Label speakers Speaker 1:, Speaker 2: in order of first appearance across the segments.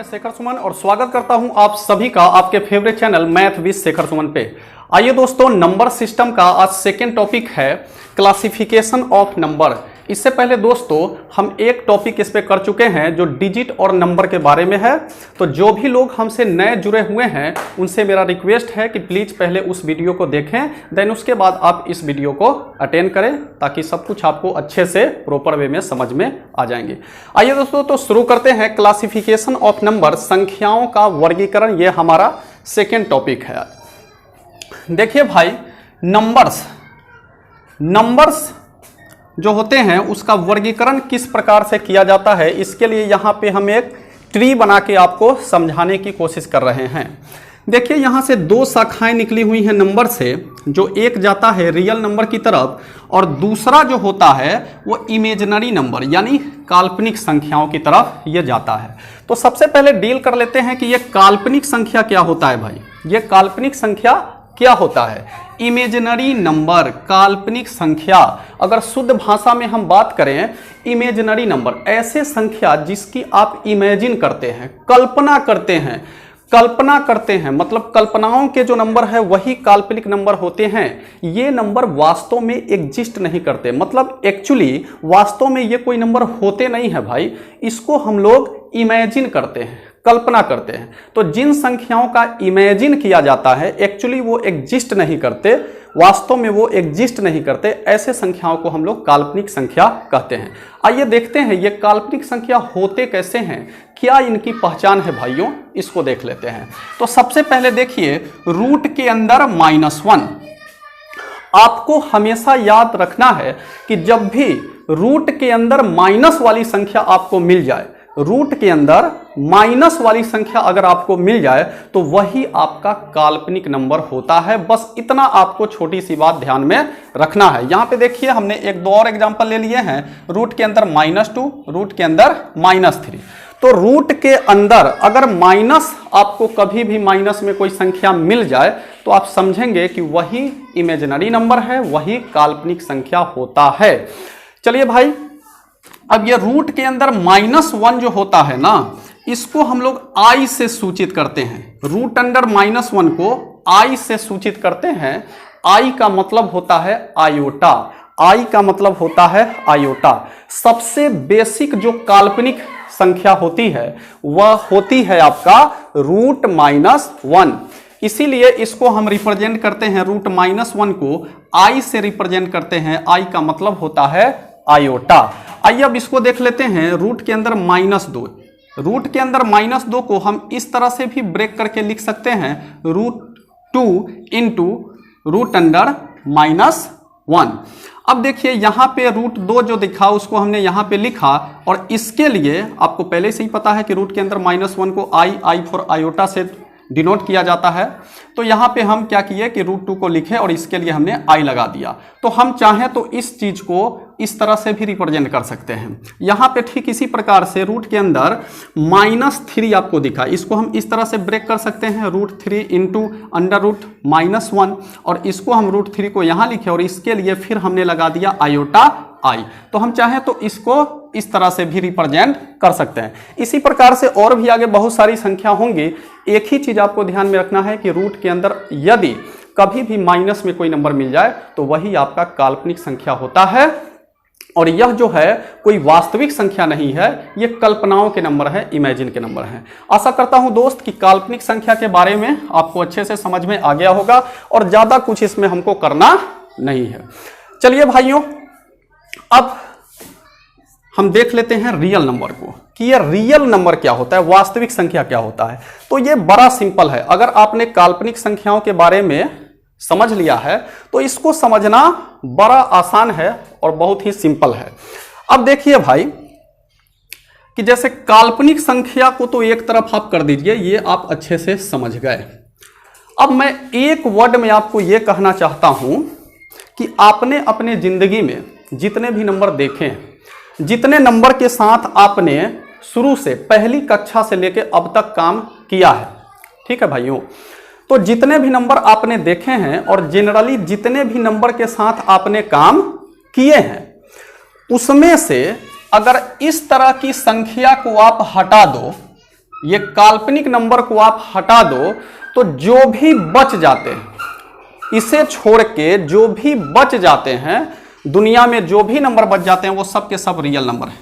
Speaker 1: मैं शेखर सुमन और स्वागत करता हूं आप सभी का आपके favourite channel math with Shekhar Suman पे। आइए दोस्तों, नंबर सिस्टम का आज सेकेंड टॉपिक है क्लासिफिकेशन ऑफ नंबर। इससे पहले दोस्तों हम एक टॉपिक इस पे कर चुके हैं जो डिजिट और नंबर के बारे में है। तो जो भी लोग हमसे नए जुड़े हुए हैं उनसे मेरा रिक्वेस्ट है कि प्लीज़ पहले उस वीडियो को देखें, देन उसके बाद आप इस वीडियो को अटेंड करें ताकि सब कुछ आपको अच्छे से प्रॉपर वे में समझ में आ जाएंगे। आइए दोस्तों, तो शुरू करते हैं क्लासिफिकेशन ऑफ नंबर, संख्याओं का वर्गीकरण। ये हमारा सेकेंड टॉपिक है। देखिए भाई, नंबर्स जो होते हैं उसका वर्गीकरण किस प्रकार से किया जाता है, इसके लिए यहाँ पे हम एक ट्री बना के आपको समझाने की कोशिश कर रहे हैं। देखिए यहाँ से दो शाखाएं निकली हुई हैं नंबर से, जो एक जाता है रियल नंबर की तरफ और दूसरा जो होता है वो इमेजिनरी नंबर यानी काल्पनिक संख्याओं की तरफ ये जाता है। तो सबसे पहले डील कर लेते हैं कि ये काल्पनिक संख्या क्या होता है भाई। ये काल्पनिक संख्या क्या होता है? इमेजिनरी नंबर, काल्पनिक संख्या। अगर शुद्ध भाषा में हम बात करें, इमेजिनरी नंबर ऐसे संख्या जिसकी आप इमेजिन करते हैं, कल्पना करते हैं, मतलब कल्पनाओं के जो नंबर है वही काल्पनिक नंबर होते हैं। ये नंबर वास्तव में एग्जिस्ट नहीं करते, मतलब एक्चुअली वास्तव में ये कोई नंबर होते नहीं है भाई। इसको हम लोग इमेजिन करते हैं, कल्पना करते हैं। तो जिन संख्याओं का इमेजिन किया जाता है एक्चुअली वो एग्जिस्ट नहीं करते, वास्तव में वो एग्जिस्ट नहीं करते, ऐसे संख्याओं को हम लोग काल्पनिक संख्या कहते हैं। आइए देखते हैं ये काल्पनिक संख्या होते कैसे हैं, क्या इनकी पहचान है भाइयों, इसको देख लेते हैं। तो सबसे पहले देखिए, रूट के अंदर -1। आपको हमेशा याद रखना है कि जब भी रूट के अंदर माइनस वाली संख्या आपको मिल जाए, रूट के अंदर माइनस वाली संख्या अगर आपको मिल जाए तो वही आपका काल्पनिक नंबर होता है। बस इतना आपको छोटी सी बात ध्यान में रखना है। यहां पे देखिए हमने एक दो और एग्जांपल ले लिए हैं। रूट के अंदर -2, रूट के अंदर -3। तो रूट के अंदर अगर माइनस, आपको कभी भी माइनस में कोई संख्या मिल जाए तो आप समझेंगे कि वही इमेजिनरी नंबर है, वही काल्पनिक संख्या होता है। चलिए भाई, अब ये रूट के अंदर -1 जो होता है ना, इसको हम लोग आई से सूचित करते हैं। रूट अंडर -1 को आई से सूचित करते हैं। आई का मतलब होता है आयोटा, आई का मतलब होता है आयोटा। सबसे बेसिक जो काल्पनिक संख्या होती है वह होती है आपका रूट -1। इसीलिए इसको हम रिप्रेजेंट करते हैं, रूट -1 को आई से रिप्रेजेंट करते हैं। आई का मतलब होता है आयोटा। आइए अब इसको देख लेते हैं। रूट के अंदर -2, रूट के अंदर -2 को हम इस तरह से भी ब्रेक करके लिख सकते हैं, √2 इंटू रूट अंडर -1। अब देखिए यहाँ पे √2 जो दिखा उसको हमने यहाँ पे लिखा, और इसके लिए आपको पहले से ही पता है कि रूट के अंदर -1 को आई फॉर आयोटा से डिनोट किया जाता है। तो यहाँ पे हम क्या किए कि √2 को लिखे और इसके लिए हमने आई लगा दिया। तो हम चाहें तो इस चीज को इस तरह से भी रिप्रेजेंट कर सकते हैं। यहाँ पे ठीक इसी प्रकार से रूट के अंदर -3 आपको दिखा, इसको हम इस तरह से ब्रेक कर सकते हैं, √3 इंटू √-1, और इसको हम √3 को यहाँ लिखे और इसके लिए फिर हमने लगा दिया आयोटा आई। तो हम चाहें तो इसको इस तरह से भी रिप्रेजेंट कर सकते हैं। इसी प्रकार से और भी आगे बहुत सारी संख्या होंगी। एक ही चीज आपको ध्यान में रखना है कि रूट के अंदर यदि कभी भी माइनस में कोई नंबर मिल जाए तो वही आपका काल्पनिक संख्या होता है, और यह जो है कोई वास्तविक संख्या नहीं है, ये कल्पनाओं के नंबर है, इमेजिन के नंबर हैं। आशा करता हूं दोस्त कि काल्पनिक संख्या के बारे में आपको अच्छे से समझ में आ गया होगा और ज्यादा कुछ इसमें हमको करना नहीं है। चलिए भाइयों, अब हम देख लेते हैं रियल नंबर को कि ये रियल नंबर क्या होता है, वास्तविक संख्या क्या होता है। तो ये बड़ा सिंपल है। अगर आपने काल्पनिक संख्याओं के बारे में समझ लिया है तो इसको समझना बड़ा आसान है और बहुत ही सिंपल है। अब देखिए भाई कि जैसे काल्पनिक संख्या को तो एक तरफ आप कर दीजिए, ये आप अच्छे से समझ गए। अब मैं एक वर्ड में आपको ये कहना चाहता हूं कि आपने अपने जिंदगी में जितने भी नंबर देखे हैं, जितने नंबर के साथ आपने शुरू से पहली कक्षा से लेकर अब तक काम किया है, ठीक है भाइयों, तो जितने भी नंबर आपने देखे हैं और जनरली जितने भी नंबर के साथ आपने काम किए हैं, उसमें से अगर इस तरह की संख्या को आप हटा दो ये काल्पनिक नंबर को आप हटा दो तो जो भी बच जाते हैं, इसे छोड़ के जो भी बच जाते हैं दुनिया में, जो भी नंबर बच जाते हैं वो सब के सब रियल नंबर हैं।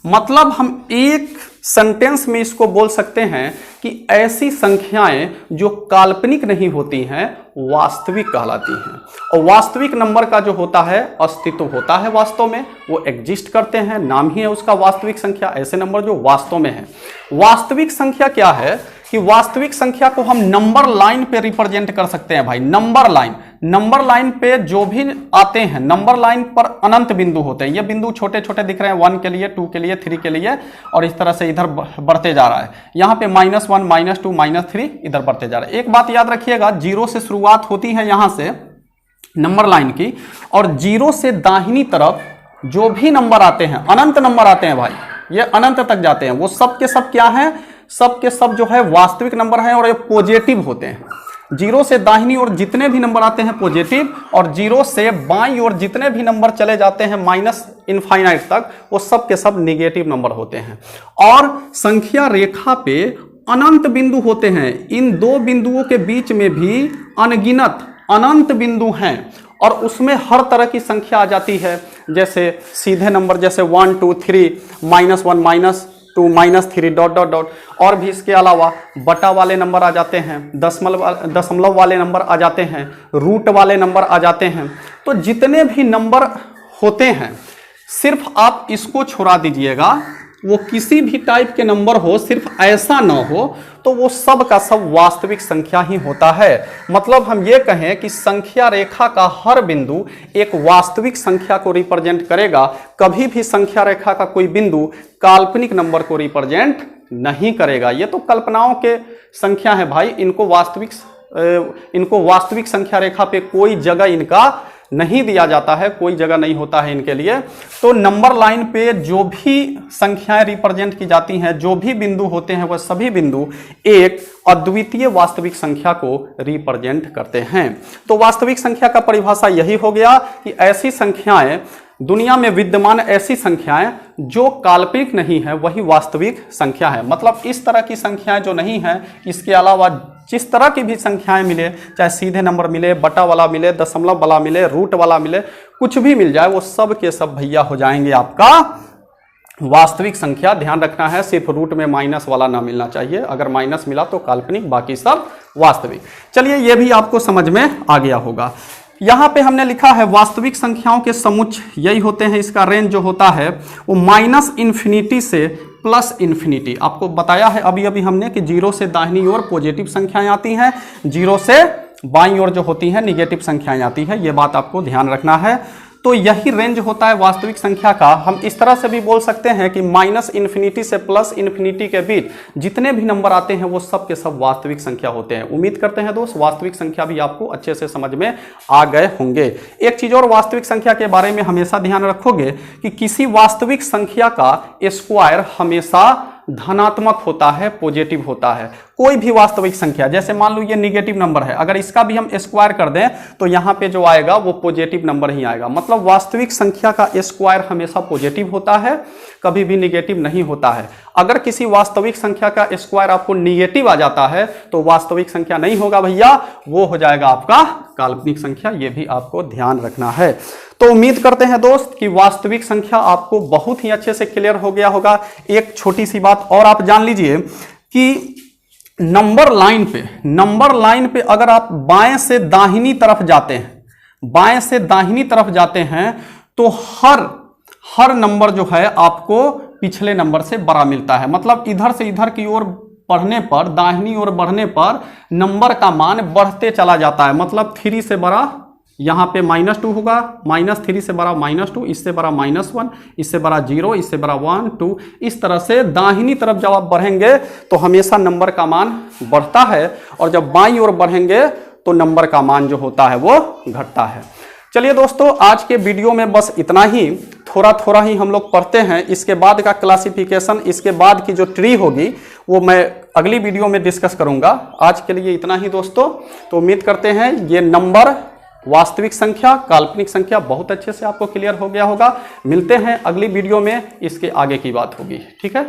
Speaker 1: मतलब हम एक सेंटेंस में इसको बोल सकते हैं कि ऐसी संख्याएं जो काल्पनिक नहीं होती हैं वास्तविक कहलाती हैं। और वास्तविक नंबर का जो होता है अस्तित्व होता है, वास्तव में वो एग्जिस्ट करते हैं, नाम ही है उसका वास्तविक संख्या। ऐसे नंबर जो वास्तव में है। वास्तविक संख्या क्या है कि वास्तविक संख्या को हम नंबर लाइन पे रिप्रेजेंट कर सकते हैं भाई। नंबर लाइन पे जो भी आते हैं, नंबर लाइन पर अनंत बिंदु होते हैं। ये बिंदु छोटे छोटे दिख रहे हैं, 1 के लिए, 2 के लिए, 3 के लिए, और इस तरह से इधर बढ़ते जा रहा है। यहाँ पे -1, -2, -3 इधर बढ़ते जा रहा है। एक बात याद रखिएगा, 0 से शुरुआत होती है यहाँ से नंबर लाइन की, और 0 से दाहिनी तरफ जो भी नंबर आते हैं, अनंत नंबर आते हैं भाई, ये अनंत तक जाते हैं, वो सब के सब क्या है, सब के सब जो है वास्तविक नंबर है और ये पॉजिटिव होते हैं। 0 से दाहिनी ओर जितने भी नंबर आते हैं पॉजिटिव, और 0 से बाईं ओर जितने भी नंबर चले जाते हैं -इनफाइनाइट तक, वो सब के सब निगेटिव नंबर होते हैं। और संख्या रेखा पे अनंत बिंदु होते हैं। इन दो बिंदुओं के बीच में भी अनगिनत अनंत बिंदु हैं, और उसमें हर तरह की संख्या आ जाती है। जैसे सीधे नंबर, जैसे 1 2 3, -1 -2 -3 डॉट डॉट डॉट, और भी इसके अलावा बटा वाले नंबर आ जाते हैं, दशमलव वाले नंबर आ जाते हैं, रूट वाले नंबर आ जाते हैं। तो जितने भी नंबर होते हैं, सिर्फ आप इसको छुड़ा दीजिएगा, वो किसी भी टाइप के नंबर हो, सिर्फ ऐसा ना हो तो वो सब का सब वास्तविक संख्या ही होता है। मतलब हम ये कहें कि संख्या रेखा का हर बिंदु एक वास्तविक संख्या को रिप्रेजेंट करेगा। कभी भी संख्या रेखा का कोई बिंदु काल्पनिक नंबर को रिप्रेजेंट नहीं करेगा। ये तो कल्पनाओं के संख्या है भाई, इनको वास्तविक संख्या रेखा पे कोई जगह इनका नहीं दिया जाता है, कोई जगह नहीं होता है इनके लिए। तो नंबर लाइन पे जो भी संख्याएं रिप्रेजेंट की जाती हैं, जो भी बिंदु होते हैं, वह सभी बिंदु एक अद्वितीय वास्तविक संख्या को रिप्रेजेंट करते हैं। तो वास्तविक संख्या का परिभाषा यही हो गया कि ऐसी संख्याएं, दुनिया में विद्यमान ऐसी संख्याएं जो काल्पनिक नहीं है वही वास्तविक संख्या है। मतलब इस तरह की संख्याएं जो नहीं है, इसके अलावा जिस तरह की भी संख्याएं मिले, चाहे सीधे नंबर मिले, बटा वाला मिले, दशमलव वाला मिले, रूट वाला मिले, कुछ भी मिल जाए, वो सब के सब भैया हो जाएंगे आपका वास्तविक संख्या। ध्यान रखना है, सिर्फ रूट में माइनस वाला ना मिलना चाहिए। अगर माइनस मिला तो काल्पनिक, बाकी सब वास्तविक। चलिए, ये भी आपको समझ में आ गया होगा। यहाँ पे हमने लिखा है वास्तविक संख्याओं के समुच्चय यही होते हैं। इसका रेंज जो होता है वो -इन्फिनिटी से +इन्फिनिटी। आपको बताया है अभी अभी हमने कि 0 से दाहिनी ओर पॉजिटिव संख्याएं आती हैं, 0 से बाईं ओर जो होती हैं निगेटिव संख्याएं आती है। ये बात आपको ध्यान रखना है। तो यही रेंज होता है वास्तविक संख्या का। हम इस तरह से भी बोल सकते हैं कि -इन्फिनिटी से +इन्फिनिटी के बीच जितने भी नंबर आते हैं वो सब के सब वास्तविक संख्या होते हैं। उम्मीद करते हैं दोस्त वास्तविक संख्या भी आपको अच्छे से समझ में आ गए होंगे। एक चीज और वास्तविक संख्या के बारे में हमेशा ध्यान रखोगे कि किसी वास्तविक संख्या का स्क्वायर हमेशा धनात्मक होता है, पॉजिटिव होता है। कोई भी वास्तविक संख्या, जैसे मान लो ये निगेटिव नंबर है, अगर इसका भी हम स्क्वायर कर दें तो यहाँ पे जो आएगा वो पॉजिटिव नंबर ही आएगा। मतलब वास्तविक संख्या का स्क्वायर हमेशा पॉजिटिव होता है, कभी भी निगेटिव नहीं होता है। अगर किसी वास्तविक संख्या का स्क्वायर आपको निगेटिव आ जाता है तो वास्तविक संख्या नहीं होगा भैया, वो हो जाएगा आपका काल्पनिक संख्या। ये भी आपको ध्यान रखना है। तो उम्मीद करते हैं दोस्त कि वास्तविक संख्या आपको बहुत ही अच्छे से क्लियर हो गया होगा। एक छोटी सी बात और आप जान लीजिए कि नंबर लाइन पे अगर आप बाएं से दाहिनी तरफ जाते हैं तो हर नंबर जो है आपको पिछले नंबर से बड़ा मिलता है। मतलब इधर से इधर की ओर बढ़ने पर, दाहिनी ओर बढ़ने पर नंबर का मान बढ़ते चला जाता है। मतलब 3 से बड़ा यहाँ पे -2 होगा, -3 से बड़ा -2, इससे बड़ा -1, इससे बड़ा 0, इससे बड़ा 1 2, इस तरह से दाहिनी तरफ जब आप बढ़ेंगे तो हमेशा नंबर का मान बढ़ता है, और जब बाईं ओर बढ़ेंगे तो नंबर का मान जो होता है वो घटता है। चलिए दोस्तों, आज के वीडियो में बस इतना ही, थोड़ा ही हम लोग पढ़ते हैं। इसके बाद का क्लासिफिकेशन, इसके बाद की जो ट्री होगी वो मैं अगली वीडियो में डिस्कस करूंगा। आज के लिए इतना ही दोस्तों। तो उम्मीद करते हैं ये नंबर, वास्तविक संख्या, काल्पनिक संख्या बहुत अच्छे से आपको क्लियर हो गया होगा। मिलते हैं अगली वीडियो में, इसके आगे की बात होगी। ठीक है।